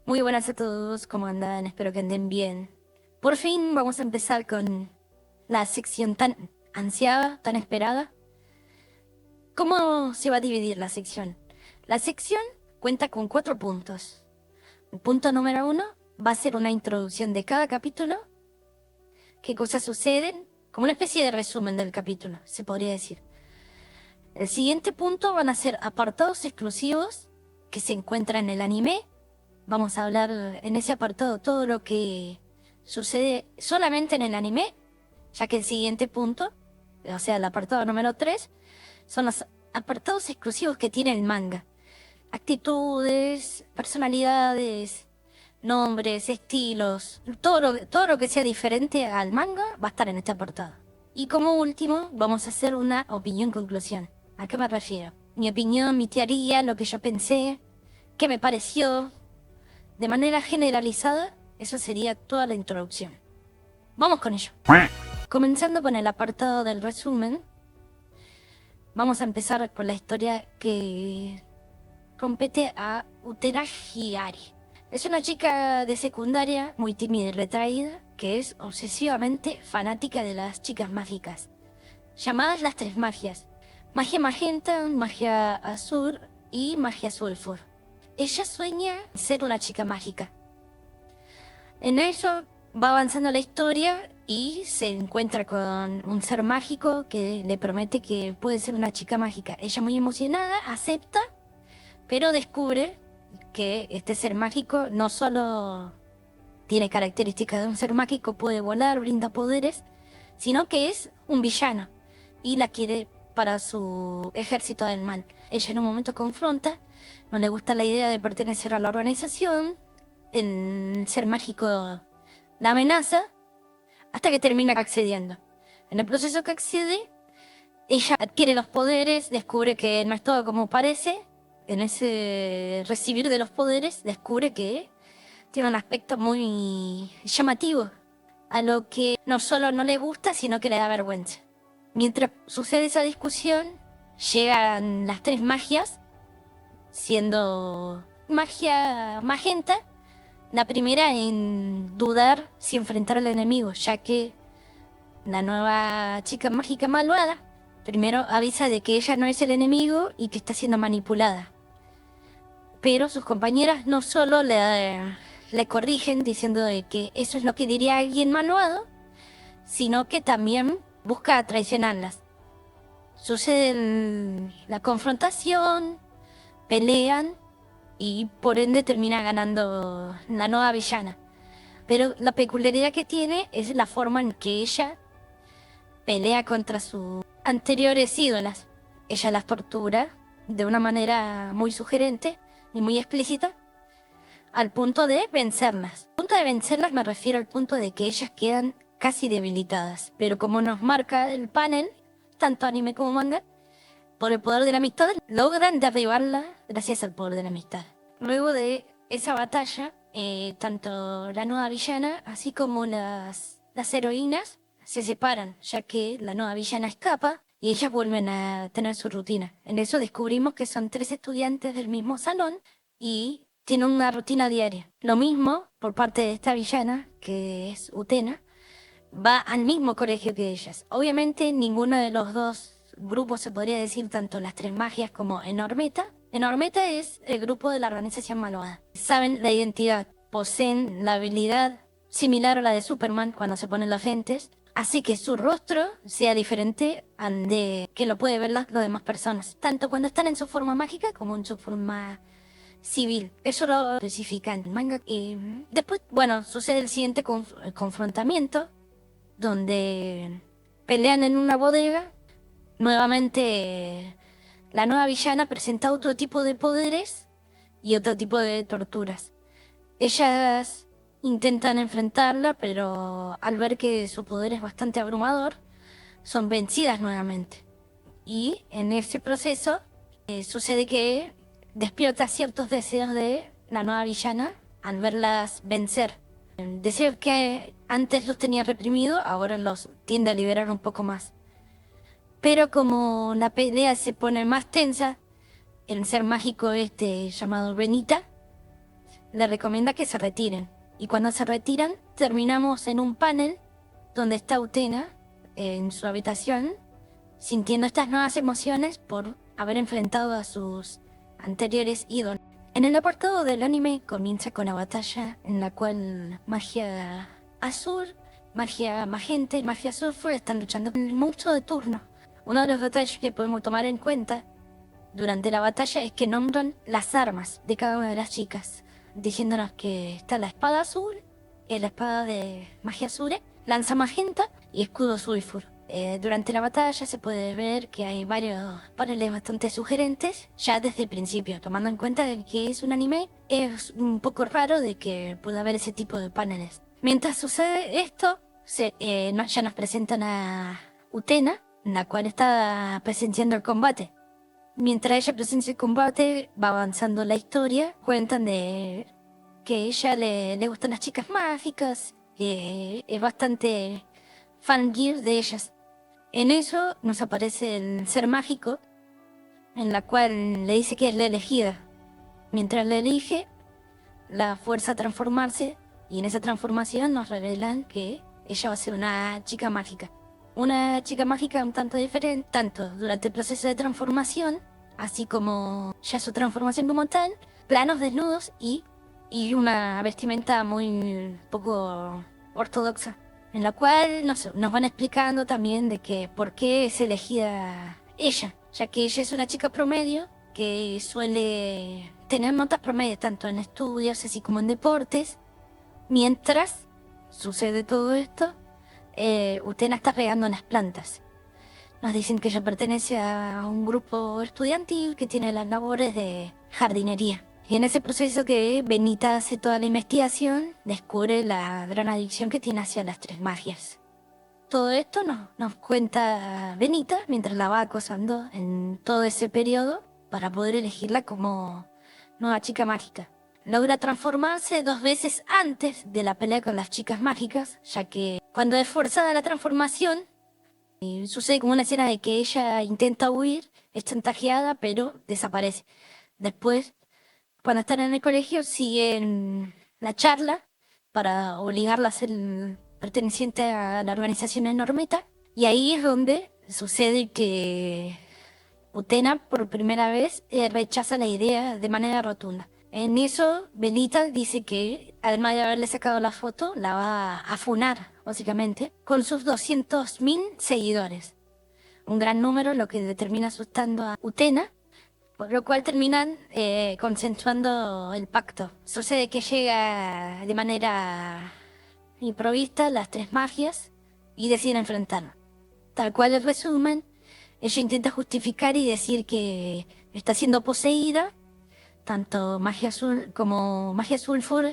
Muy buenas a todos, ¿cómo andan? Espero que anden bien. Por fin vamos a empezar con la sección tan ansiada, tan esperada. ¿Cómo se va a dividir la sección? La sección cuenta con 4 puntos. El punto número 1 va a ser una introducción de cada capítulo, qué cosas suceden, como una especie de resumen del capítulo, se podría decir. El siguiente punto van a ser apartados exclusivos que se encuentran en el anime. Vamos a hablar en ese apartado todo lo que sucede solamente en el anime, ya que el siguiente punto, o sea, el apartado número 3, son los apartados exclusivos que tiene el manga. Actitudes, personalidades, nombres, estilos, todo lo que sea diferente al manga va a estar en este apartado. Y como último, vamos a hacer una opinión-conclusión. ¿A qué me refiero? Mi opinión, mi teoría, lo que yo pensé, qué me pareció. De manera generalizada, eso sería toda la introducción. Vamos con ello. Comenzando con el apartado del resumen, vamos a empezar con la historia que compete a Utena Hiyari. Es una chica de secundaria muy tímida y retraída que es obsesivamente fanática de las chicas mágicas, llamadas las tres magias: magia magenta, magia azul y magia sulfur. Ella sueña ser una chica mágica. En eso va avanzando la historia y se encuentra con un ser mágico que le promete que puede ser una chica mágica. Ella, muy emocionada, acepta, pero descubre que este ser mágico no solo tiene características de un ser mágico, puede volar, brinda poderes, sino que es un villano y la quiere para su ejército del mal. Ella en un momento confronta, no le gusta la idea de pertenecer a la organización, el ser mágico la amenaza, hasta que termina accediendo. En el proceso que accede, ella adquiere los poderes, descubre que no es todo como parece. En ese recibir de los poderes, descubre que tiene un aspecto muy llamativo, a lo que no solo no le gusta, sino que le da vergüenza. Mientras sucede esa discusión, llegan las tres magias, siendo magia magenta la primera en dudar si enfrentar al enemigo, ya que la nueva chica mágica malvada primero avisa de que ella no es el enemigo y que está siendo manipulada. Pero sus compañeras no solo le corrigen diciendo de que eso es lo que diría alguien malvado, sino que también busca traicionarlas. Sucede la confrontación, pelean y por ende termina ganando la nueva villana. Pero la peculiaridad que tiene es la forma en que ella pelea contra sus anteriores ídolas. Ella las tortura de una manera muy sugerente y muy explícita, al punto de vencerlas. Al punto de vencerlas me refiero al punto de que ellas quedan casi debilitadas. Pero como nos marca el panel, tanto anime como manga, por el poder de la amistad, logran derribarla gracias al poder de la amistad. Luego de esa batalla, tanto la nueva villana, así como las heroínas, se separan, ya que la nueva villana escapa y ellas vuelven a tener su rutina. En eso descubrimos que son 3 estudiantes del mismo salón y tienen una rutina diaria. Lo mismo por parte de esta villana, que es Utena, va al mismo colegio que ellas. Obviamente ninguno de los dos grupos, se podría decir, tanto las tres magias como Enormeta. Enormeta es el grupo de la organización malvada. Saben la identidad, poseen la habilidad similar a la de Superman cuando se ponen los lentes, así que su rostro sea diferente al de que lo puede ver las demás personas, tanto cuando están en su forma mágica como en su forma civil. Eso lo especifica en el manga. Y después, bueno, sucede el siguiente confrontamiento, donde pelean en una bodega. Nuevamente, la nueva villana presenta otro tipo de poderes y otro tipo de torturas. Ellas intentan enfrentarla, pero al ver que su poder es bastante abrumador, son vencidas nuevamente. Y en ese proceso sucede que despierta ciertos deseos de la nueva villana al verlas vencer. Deseos que antes los tenía reprimidos, ahora los tiende a liberar un poco más. Pero como la pelea se pone más tensa, el ser mágico este llamado Benita le recomienda que se retiren. Y cuando se retiran, terminamos en un panel donde está Utena en su habitación, sintiendo estas nuevas emociones por haber enfrentado a sus anteriores ídolos. En el apartado del anime comienza con la batalla en la cual magia azul, magia magenta y magia sulfur están luchando con el monstruo de turno. Uno de los detalles que podemos tomar en cuenta durante la batalla es que nombran las armas de cada una de las chicas, diciéndonos que está la espada azul, la espada de magia azul, lanza magenta y escudo sulfur. Durante la batalla se puede ver que hay varios paneles bastante sugerentes ya desde el principio, tomando en cuenta que es un anime, es un poco raro de que pueda haber ese tipo de paneles. Mientras sucede esto, ya nos presentan a Utena, la cual está presenciando el combate. Mientras ella presencia el combate, va avanzando la historia, cuentan de que a ella le gustan las chicas mágicas, que es bastante fangirl de ellas. En eso nos aparece el ser mágico, en la cual le dice que es la elegida. Mientras la elige, la fuerza a transformarse, y en esa transformación nos revelan que ella va a ser una chica mágica. Una chica mágica un tanto diferente, tanto durante el proceso de transformación, así como ya su transformación como tal, planos desnudos y una vestimenta muy poco ortodoxa, en la cual nos van explicando también de que por qué es elegida ella, ya que ella es una chica promedio que suele tener notas promedio tanto en estudios así como en deportes. Mientras sucede todo esto, Utena está regando las plantas. Nos dicen que ella pertenece a un grupo estudiantil que tiene las labores de jardinería. Y en ese proceso que Benita hace toda la investigación, descubre la gran adicción que tiene hacia las tres magias. Todo esto nos cuenta Benita mientras la va acosando en todo ese periodo para poder elegirla como nueva chica mágica. Logra transformarse 2 veces antes de la pelea con las chicas mágicas, ya que cuando es forzada la transformación, sucede como una escena de que ella intenta huir, es chantajeada, pero desaparece. Después, cuando están en el colegio, siguen la charla para obligarla a ser perteneciente a la organización Enormeta. Y ahí es donde sucede que Utena por primera vez rechaza la idea de manera rotunda. En eso, Benita dice que, además de haberle sacado la foto, la va a funar, básicamente, con sus 200.000 seguidores. Un gran número, lo que termina asustando a Utena, por lo cual terminan consensuando el pacto. Sucede que llega de manera improvista las tres magias y deciden enfrentarlo. Tal cual el resumen, ella intenta justificar y decir que está siendo poseída, tanto magia azul como magia sulfur.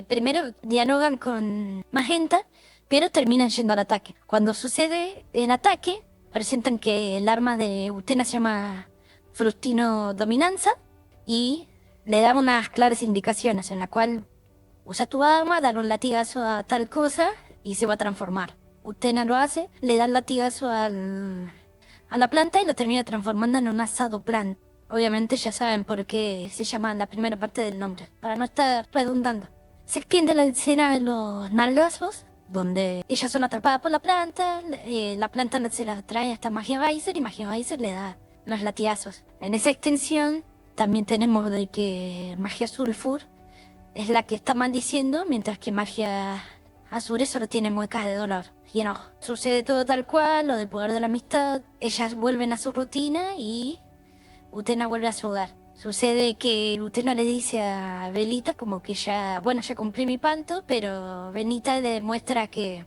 Primero dialogan con Magenta, pero terminan yendo al ataque. Cuando sucede el ataque, presentan que el arma de Utena se llama Frustino Dominanza y le dan unas claras indicaciones en la cual usa tu arma, dar un latigazo a tal cosa y se va a transformar. Utena lo hace, le da el latigazo a la planta y lo termina transformando en un asado plant. Obviamente ya saben por qué se llama la primera parte del nombre, para no estar redundando. Se extiende la escena de los nalgazos, donde ellas son atrapadas por la planta se la trae hasta Magia Geyser y Magia Geyser le da los latigazos. En esa extensión también tenemos de que Magia Sulfur es la que está maldiciendo, mientras que Magia Azul solo tiene muecas de dolor y enojo. Sucede todo tal cual, lo del poder de la amistad, ellas vuelven a su rutina y Utena vuelve a su hogar. Sucede que Utena le dice a Belita como que ya cumplí mi panto, pero Benita le demuestra que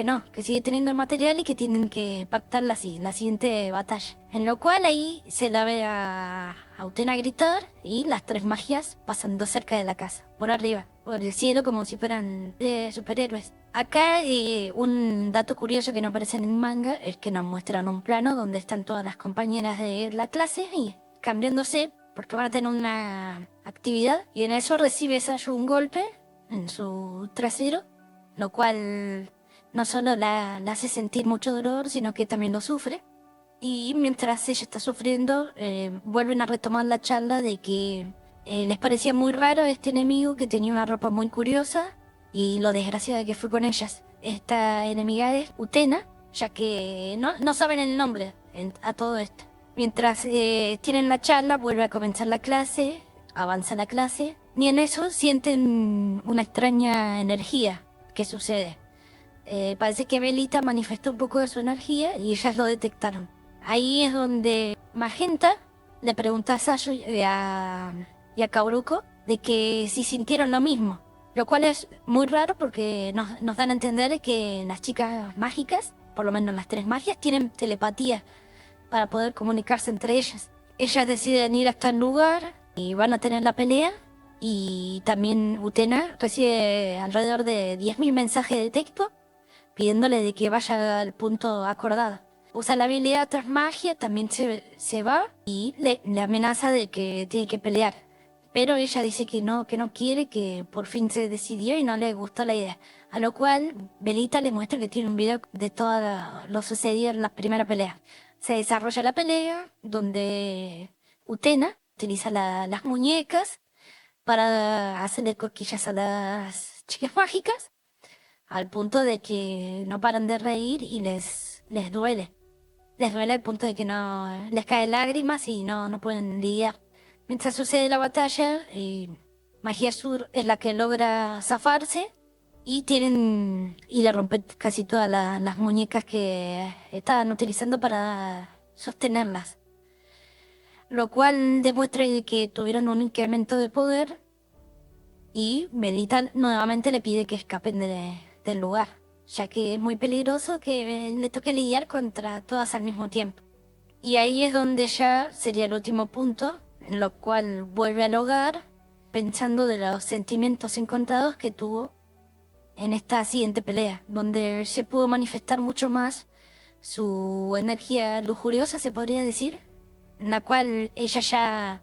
no, que sigue teniendo el material y que tienen que pactar la siguiente batalla. En lo cual ahí se la ve a Utena gritar y las tres magias pasando cerca de la casa, por arriba, por el cielo como si fueran superhéroes. Acá un dato curioso que no aparece en el manga es que nos muestran un plano donde están todas las compañeras de la clase y cambiándose porque van a tener una actividad y en eso recibe Sayu un golpe en su trasero, lo cual no solo la hace sentir mucho dolor, sino que también lo sufre. Y mientras ella está sufriendo, vuelven a retomar la charla de que Les parecía muy raro este enemigo que tenía una ropa muy curiosa y lo desgraciada que fue con ellas. Esta enemiga es Utena, ya que no saben el nombre a todo esto. Mientras tienen la charla, vuelve a comenzar la clase, avanza la clase, y en eso sienten una extraña energía que sucede. Parece que Belita manifestó un poco de su energía y ellas lo detectaron. Ahí es donde Magenta le pregunta a Sayo y a Kauruko de que si sintieron lo mismo. Lo cual es muy raro porque nos dan a entender que las chicas mágicas, por lo menos las tres magias, tienen telepatía para poder comunicarse entre ellas. Ellas deciden ir hasta el lugar y van a tener la pelea. Y también Utena recibe alrededor de 10.000 mensajes de texto pidiéndole de que vaya al punto acordado. Usa la habilidad tras magia, también se va y le amenaza de que tiene que pelear. Pero ella dice que no quiere, que por fin se decidió y no le gustó la idea. A lo cual Belita le muestra que tiene un video de todo lo sucedido en la primera pelea. Se desarrolla la pelea donde Utena utiliza las muñecas para hacerle cosquillas a las chicas mágicas al punto de que no paran de reír y les duele. Les duele al punto de que no les caen lágrimas y no pueden lidiar. Mientras sucede la batalla, Magia Sur es la que logra zafarse y le rompe casi todas las muñecas que estaban utilizando para sostenerlas. Lo cual demuestra que tuvieron un incremento de poder y Melita nuevamente le pide que escapen del lugar, ya que es muy peligroso que le toque lidiar contra todas al mismo tiempo. Y ahí es donde ya sería el último punto, en lo cual vuelve al hogar, pensando de los sentimientos encontrados que tuvo en esta siguiente pelea, donde se pudo manifestar mucho más su energía lujuriosa, se podría decir, en la cual ella ya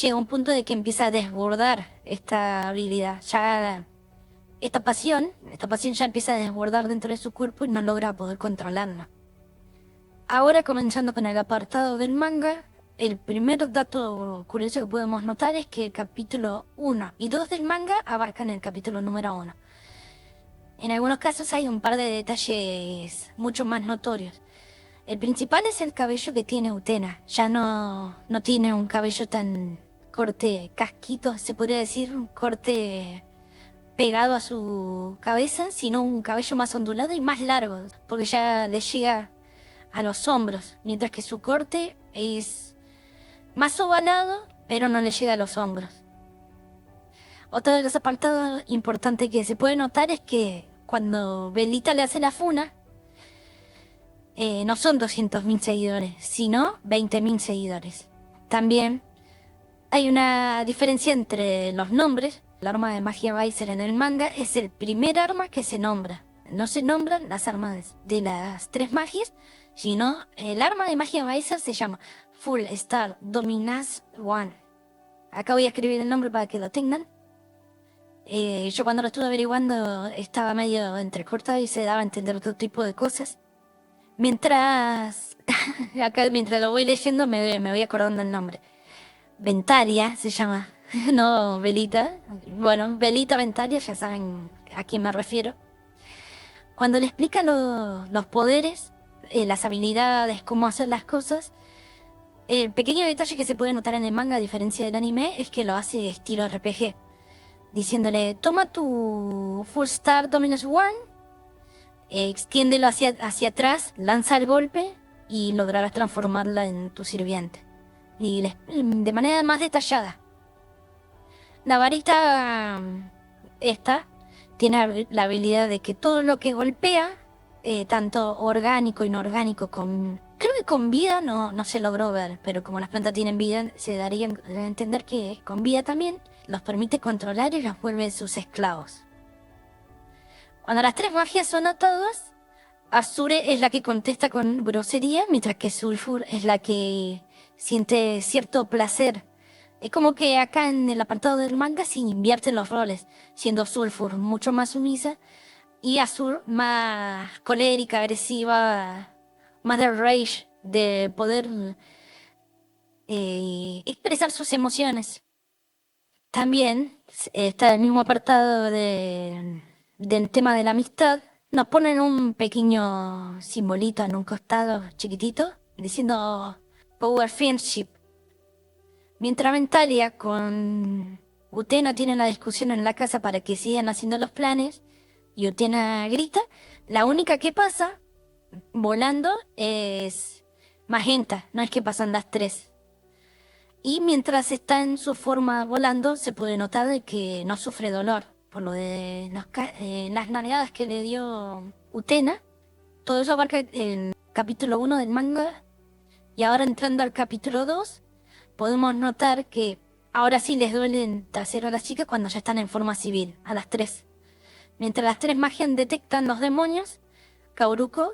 llega a un punto de que empieza a desbordar esta habilidad. Ya esta pasión ya empieza a desbordar dentro de su cuerpo y no logra poder controlarla. Ahora comenzando con el apartado del manga, el primer dato curioso que podemos notar es que el capítulo 1 y 2 del manga abarcan el capítulo número 1. En algunos casos hay un par de detalles mucho más notorios. El principal es el cabello que tiene Utena. Ya no tiene un cabello tan corte casquito, se podría decir, un corte pegado a su cabeza, sino un cabello más ondulado y más largo, porque ya le llega a los hombros, mientras que su corte es más ovalado, pero no le llega a los hombros. Otro de los apartados importantes que se puede notar es que cuando Belita le hace la funa, no son 200.000 seguidores, sino 20.000 seguidores. También hay una diferencia entre los nombres. El arma de magia Weiser en el manga es el primer arma que se nombra. No se nombran las armas de las tres magias, sino el arma de magia Weiser se llama Full Star Dominance One. Acá voy a escribir el nombre para que lo tengan. Yo cuando lo estuve averiguando estaba medio entrecortado y se daba a entender otro tipo de cosas. Mientras lo voy leyendo me voy acordando el nombre. Ventaria se llama, no Belita. Bueno, Belita Ventaria, ya saben a quién me refiero. Cuando le explica los poderes, las habilidades, cómo hacer las cosas, el pequeño detalle que se puede notar en el manga, a diferencia del anime, es que lo hace estilo RPG. Diciéndole, toma tu Full Star Dominus One, extiéndelo hacia atrás, lanza el golpe y lograrás transformarla en tu sirviente. Y de manera más detallada. La varita esta tiene la habilidad de que todo lo que golpea, tanto orgánico, inorgánico, creo que con vida no se logró ver, pero como las plantas tienen vida, se daría a entender que con vida también los permite controlar y los vuelve sus esclavos. Cuando las tres magias son atadas, Azure es la que contesta con grosería, mientras que Sulfur es la que siente cierto placer. Es como que acá en el apartado del manga se invierten los roles, siendo Sulfur mucho más sumisa y Azure más colérica, agresiva, más de rage, de poder expresar sus emociones. También está el mismo apartado del tema de la amistad. Nos ponen un pequeño simbolito en un costado chiquitito diciendo Power Friendship. Mientras Ventalia con Utena tienen la discusión en la casa para que sigan haciendo los planes y Utena grita, la única que pasa volando es Magenta, no es que pasan las tres. Y mientras está en su forma volando, se puede notar de que no sufre dolor por lo de las nalgadas que le dio Utena. Todo eso abarca el capítulo 1 del manga. Y ahora entrando al capítulo 2, podemos notar que ahora sí les duele el trasero a las chicas cuando ya están en forma civil, a las 3. Mientras las 3 magias detectan los demonios, Kaoruko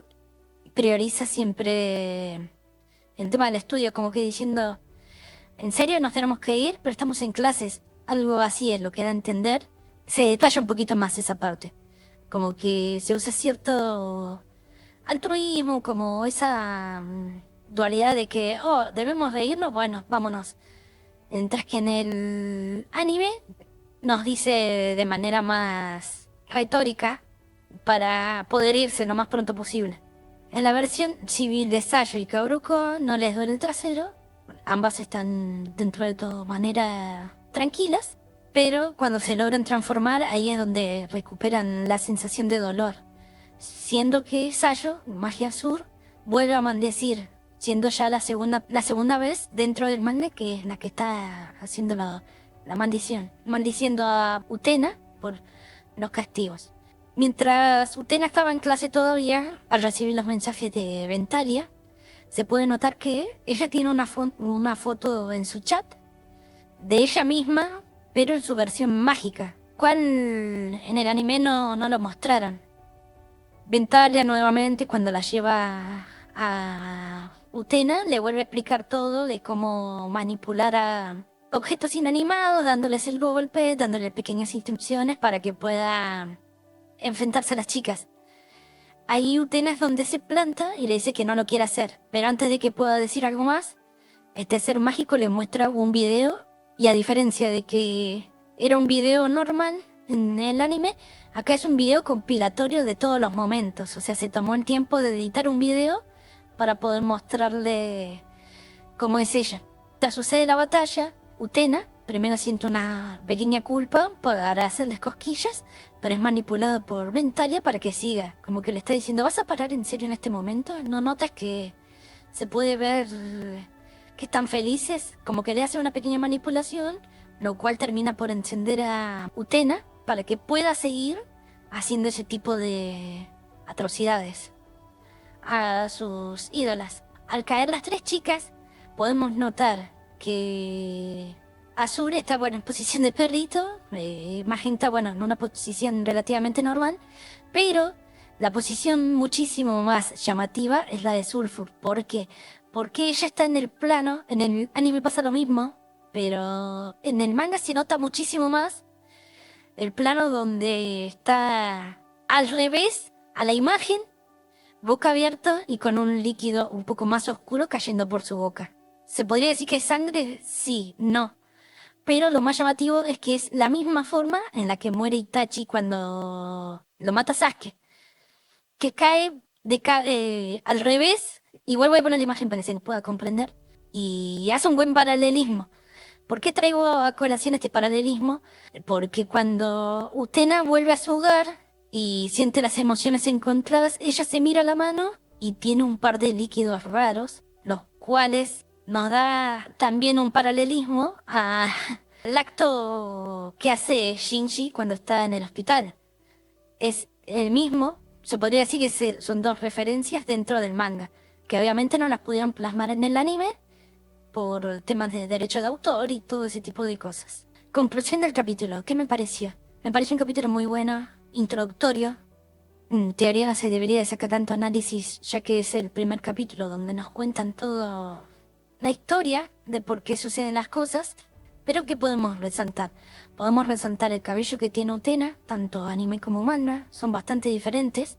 prioriza siempre el tema del estudio, como que diciendo, ¿en serio nos tenemos que ir? Pero estamos en clases. Algo así es lo que da a entender. Se detalla un poquito más esa parte. Como que se usa cierto altruismo, como esa dualidad de que, oh, debemos de irnos, bueno, vámonos. Mientras que en el anime nos dice de manera más retórica para poder irse lo más pronto posible. En la versión civil de Sayo y Kaoruko no les duele el trasero, ambas están dentro de todo manera tranquilas, pero cuando se logran transformar ahí es donde recuperan la sensación de dolor, siendo que Sayo, Magia Sur, vuelve a maldecir, siendo ya la segunda vez dentro del manga que es la que está haciendo la maldición, maldiciendo a Utena por los castigos. Mientras Utena estaba en clase todavía, al recibir los mensajes de Ventalia, se puede notar que ella tiene una foto en su chat de ella misma, pero en su versión mágica, cual en el anime no lo mostraron. Ventalia nuevamente, cuando la lleva a Utena, le vuelve a explicar todo de cómo manipular a objetos inanimados, dándoles el golpe, dándole pequeñas instrucciones para que pueda enfrentarse a las chicas. Ahí Utena es donde se planta y le dice que no lo quiere hacer, pero antes de que pueda decir algo más, este ser mágico le muestra un video y a diferencia de que era un video normal en el anime, acá es un video compilatorio de todos los momentos, o sea, se tomó el tiempo de editar un video para poder mostrarle cómo es ella. Tras sucede la batalla, Utena primero siente una pequeña culpa para hacerles cosquillas, pero es manipulado por Ventalia para que siga. Como que le está diciendo, ¿vas a parar en serio en este momento? ¿No notas que se puede ver que están felices? Como que le hace una pequeña manipulación, lo cual termina por encender a Utena para que pueda seguir haciendo ese tipo de atrocidades a sus ídolas. Al caer las tres chicas, podemos notar que Azure está en posición de perrito, Magenta en una posición relativamente normal, pero la posición muchísimo más llamativa es la de Sulfur. ¿Por qué? Porque ella está en el plano, en el anime pasa lo mismo, pero en el manga se nota muchísimo más el plano donde está al revés a la imagen, boca abierta y con un líquido un poco más oscuro cayendo por su boca. ¿Se podría decir que es sangre? Sí, no. Pero lo más llamativo es que es la misma forma en la que muere Itachi cuando lo mata Sasuke. Que cae al revés. Igual voy a poner la imagen para que se pueda comprender. Y hace un buen paralelismo. ¿Por qué traigo a colación este paralelismo? Porque cuando Utena vuelve a su hogar y siente las emociones encontradas, ella se mira la mano y tiene un par de líquidos raros, los cuales nos da también un paralelismo al acto que hace Shinji cuando está en el hospital. Es el mismo, se podría decir que son dos referencias dentro del manga, que obviamente no las pudieron plasmar en el anime por temas de derecho de autor y todo ese tipo de cosas. Conclusión del capítulo, ¿qué me pareció? Me pareció un capítulo muy bueno, introductorio. En teoría no se debería de sacar tanto análisis, ya que es el primer capítulo donde nos cuentan toda la historia de por qué suceden las cosas. Pero ¿qué podemos resaltar? Podemos resaltar el cabello que tiene Utena, tanto anime como manga, son bastante diferentes.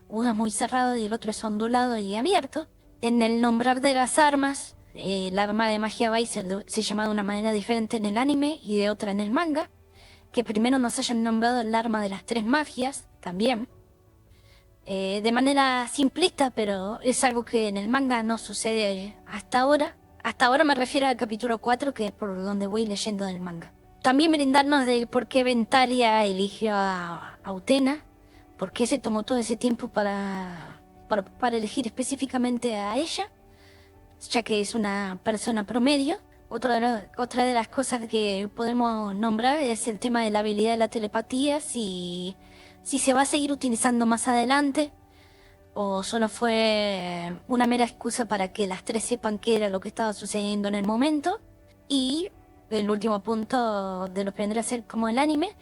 Uno es muy cerrado y el otro es ondulado y abierto. En el nombrar de las armas, El arma de magia Bai se llama de una manera diferente en el anime y de otra en el manga. Que primero nos hayan nombrado el arma de las tres magias, también. De manera simplista, pero es algo que en el manga no sucede hasta ahora. Hasta ahora me refiero al capítulo 4, que es por donde voy leyendo del manga. También brindarnos de por qué Ventalia eligió a Utena, por qué se tomó todo ese tiempo para elegir específicamente a ella, ya que es una persona promedio. Otra de las cosas que podemos nombrar es el tema de la habilidad de la telepatía, si se va a seguir utilizando más adelante o solo fue una mera excusa para que las tres sepan qué era lo que estaba sucediendo en el momento. Y el último punto de lo que vendría a ser como el anime,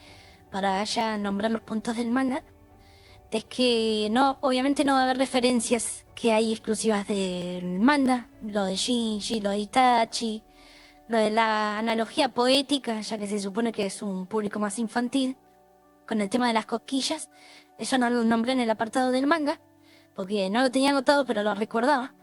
para ya nombrar los puntos del manga, es que obviamente no va a haber referencias que hay exclusivas del manga, lo de Shinji, lo de Itachi, lo de la analogía poética, ya que se supone que es un público más infantil, con el tema de las cosquillas. Eso no lo nombré en el apartado del manga, porque no lo tenía anotado, pero lo recordaba,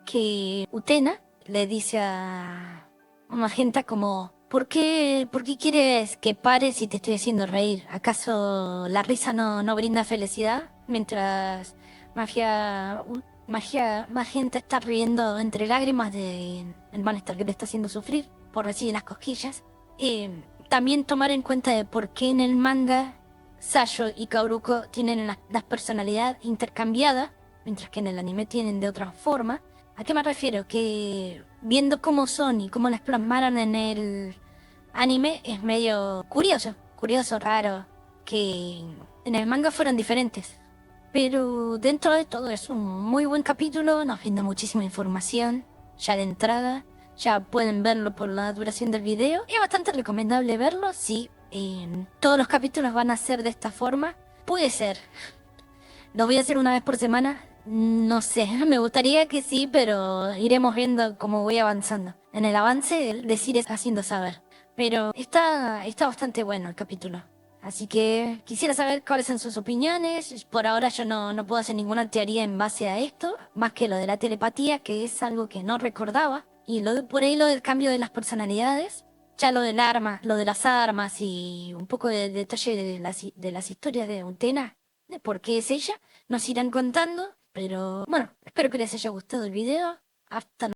que Utena le dice a Magenta como, ¿por qué quieres que pare si te estoy haciendo reír? ¿Acaso la risa no brinda felicidad? Mientras Magenta está riendo entre lágrimas del malestar que le está haciendo sufrir por recibir las cosquillas. También tomar en cuenta de por qué en el manga Sayo y Kauruko tienen las personalidades intercambiadas, mientras que en el anime tienen de otra forma. ¿A qué me refiero? Que viendo cómo son y cómo las plasmaron en el anime es medio curioso, raro, que en el manga fueran diferentes. Pero dentro de todo es un muy buen capítulo, nos brinda muchísima información, ya de entrada. Ya pueden verlo por la duración del video. Es bastante recomendable verlo, sí. Todos los capítulos van a ser de esta forma. Puede ser. Lo voy a hacer una vez por semana. No sé, me gustaría que sí, pero iremos viendo cómo voy avanzando. En el avance les iré haciendo saber. Pero está bastante bueno el capítulo. Así que quisiera saber cuáles son sus opiniones. Por ahora yo no puedo hacer ninguna teoría en base a esto, más que lo de la telepatía, que es algo que no recordaba. Y por ahí lo del cambio de las personalidades. Ya lo del arma, lo de las armas y un poco de detalle de las historias de Utena, de por qué es ella, nos irán contando. Pero bueno, espero que les haya gustado el video. Hasta